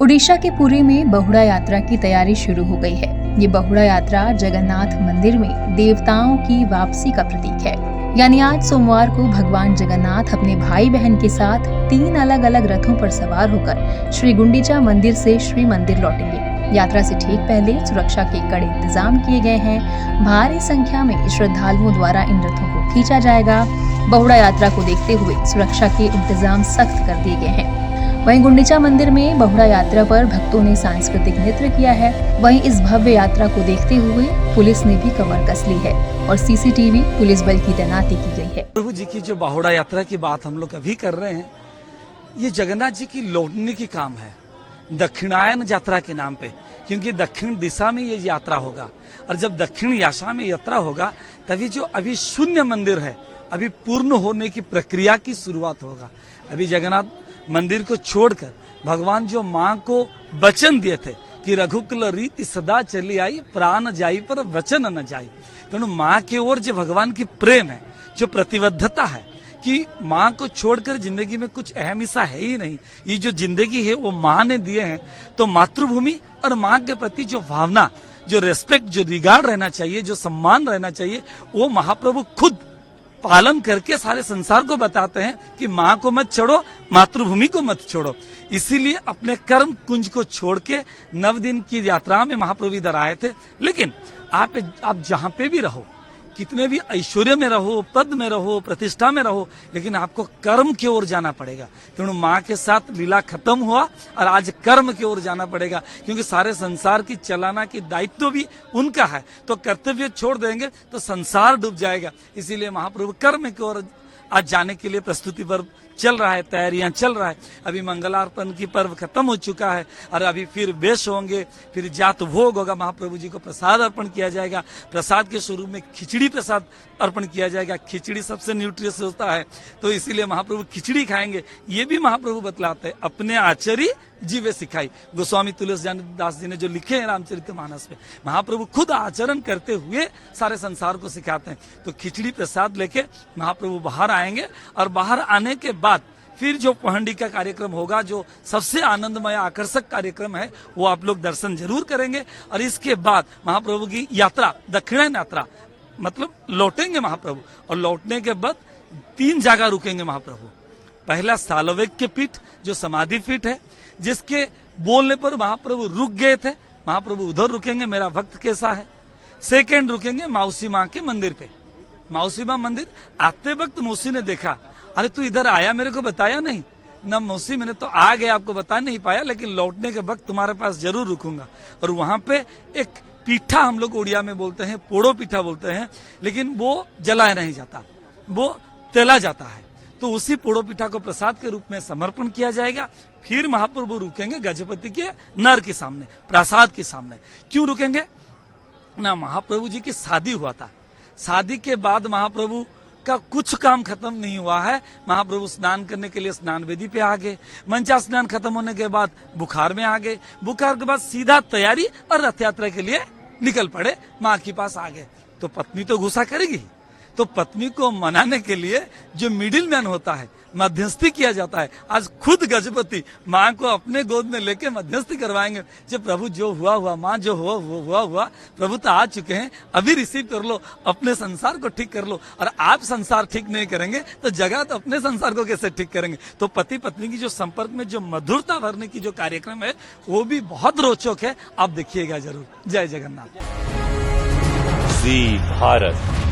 उड़ीसा के पुरी में बहुड़ा यात्रा की तैयारी शुरू हो गई है। ये बहुड़ा यात्रा जगन्नाथ मंदिर में देवताओं की वापसी का प्रतीक है। यानी आज सोमवार को भगवान जगन्नाथ अपने भाई बहन के साथ 3 अलग अलग रथों पर सवार होकर श्री गुंडीचा मंदिर से श्री मंदिर लौटेंगे। यात्रा से ठीक पहले सुरक्षा के कड़े इंतजाम किए गए हैं। भारी संख्या में श्रद्धालुओं द्वारा इन रथों को खींचा जाएगा। बहुड़ा यात्रा को देखते हुए सुरक्षा के इंतजाम सख्त कर दिए गए हैं। वहीं गुंडीचा मंदिर में बहुड़ा यात्रा पर भक्तों ने सांस्कृतिक नृत्य किया है। वहीं इस भव्य यात्रा को देखते हुए पुलिस ने भी कमर कस ली है और सीसीटीवी पुलिस बल की तैनाती की गई है। प्रभु जी की जो बहुड़ा यात्रा की बात हम लोग अभी कर रहे हैं, ये जगन्नाथ जी की लौटने की काम है दक्षिणायन यात्रा के नाम पे, क्योंकि दक्षिण दिशा में ये यात्रा होगा और जब दक्षिण दिशा में यात्रा होगा तभी जो अभी शून्य मंदिर है अभी पूर्ण होने की प्रक्रिया की शुरुआत होगा। अभी जगन्नाथ मंदिर को छोड़कर भगवान जो माँ को वचन दिए थे कि रघुकुल रीति सदा चली आई, प्राण जाई पर वचन न जाई। तो माँ की ओर जो भगवान की प्रेम है, जो प्रतिबद्धता है कि माँ को छोड़कर जिंदगी में कुछ अहम हिस्सा है ही नहीं, ये जो जिंदगी है वो माँ ने दिए हैं। तो मातृभूमि और माँ के प्रति जो भावना, जो रेस्पेक्ट, जो रिगार्ड रहना चाहिए, जो सम्मान रहना चाहिए, वो महाप्रभु खुद पालन करके सारे संसार को बताते हैं कि माँ को मत छोड़ो, मातृभूमि को मत छोड़ो। इसीलिए अपने कर्म कुंज को छोड़ के 9 दिन की यात्रा में महाप्रभु इधर आए थे। लेकिन आप जहाँ पे भी रहो, कितने भी ऐश्वर्य में रहो, पद में रहो, प्रतिष्ठा में रहो, लेकिन आपको कर्म की ओर जाना पड़ेगा। तो माँ के साथ लीला खत्म हुआ और आज कर्म की ओर जाना पड़ेगा, क्योंकि सारे संसार की चलाना की दायित्व भी उनका है। तो कर्तव्य छोड़ देंगे तो संसार डूब जाएगा। इसीलिए महाप्रभु कर्म की ओर आज जाने के लिए प्रस्तुति पर्व चल रहा है, तैयारियां चल रहा है। अभी मंगलार्पण की पर्व खत्म हो चुका है और अभी फिर वेश होंगे, फिर जात भोग होगा, महाप्रभु जी को प्रसाद अर्पण किया जाएगा। प्रसाद के स्वरूप में खिचड़ी प्रसाद अर्पण किया जाएगा। खिचड़ी सबसे न्यूट्रियस होता है, तो इसीलिए महाप्रभु खिचड़ी खाएंगे। ये भी महाप्रभु बतलाते हैं, अपने आचरी जीवे सिखाई। गोस्वामी तुलसीदास जी ने जो लिखे हैं रामचरितमानस में, महाप्रभु खुद आचरण करते हुए सारे संसार को सिखाते हैं। तो खिचड़ी प्रसाद लेके महाप्रभु बाहर आएंगे और बाहर आने के बाद फिर जो पहंडी का कार्यक्रम होगा, जो सबसे आनंदमय आकर्षक कार्यक्रम है, वो आप लोग दर्शन जरूर करेंगे। और इसके बाद महाप्रभु की यात्रा, दक्षिणायन यात्रा, मतलब लौटेंगे महाप्रभु। और लौटने के बाद 3 जगह रुकेंगे महाप्रभु। पहला सालोवेग के पीठ, जो समाधि पीठ है, जिसके बोलने पर महाप्रभु रुक गए थे, महाप्रभु उधर रुकेंगे, मेरा भक्त कैसा है। सेकेंड रुकेंगे मौसी माँ के मंदिर पे। मौसी माँ मंदिर आते वक्त मौसी ने देखा, अरे तू इधर आया, मेरे को बताया नहीं ना मौसी, मैंने तो आ गया, आपको बता नहीं पाया, लेकिन लौटने के वक्त तुम्हारे पास जरूर रुकूंगा। और वहां पे एक पीठा, हम लोग उड़िया में बोलते हैं, पोड़ो पीठा बोलते हैं, लेकिन वो जलाया नहीं जाता, वो तेला जाता है। तो उसी पोड़ो पीठा को प्रसाद के रूप में समर्पण किया जाएगा। फिर महाप्रभु रुकेंगे गजपति के नर के सामने, प्रसाद के सामने। क्यों रुकेंगे ना, महाप्रभु जी की शादी हुआ था। शादी के बाद महाप्रभु का कुछ काम खत्म नहीं हुआ है। महाप्रभु स्नान करने के लिए स्नान वेदी पे आ गए। मंचा स्नान खत्म होने के बाद बुखार में आ गए। बुखार के बाद सीधा तैयारी और रथ यात्रा के लिए निकल पड़े, माँ के पास आ गए। तो पत्नी तो गुस्सा करेगी, तो पत्नी को मनाने के लिए जो मिडिल मैन होता है, मध्यस्थी किया जाता है। आज खुद गजपति माँ को अपने गोद में लेके मध्यस्थी करवाएंगे। जब प्रभु जो हुआ हुआ, माँ जो हुआ, प्रभु तो आ चुके हैं, अभी रिसीव कर लो, अपने संसार को ठीक कर लो। और आप संसार ठीक नहीं करेंगे तो जगत अपने संसार को कैसे ठीक करेंगे। तो पति पत्नी की जो संपर्क में जो मधुरता भरने की जो कार्यक्रम है, वो भी बहुत रोचक है, आप देखिएगा जरूर। जय जगन्नाथ। जी भारत।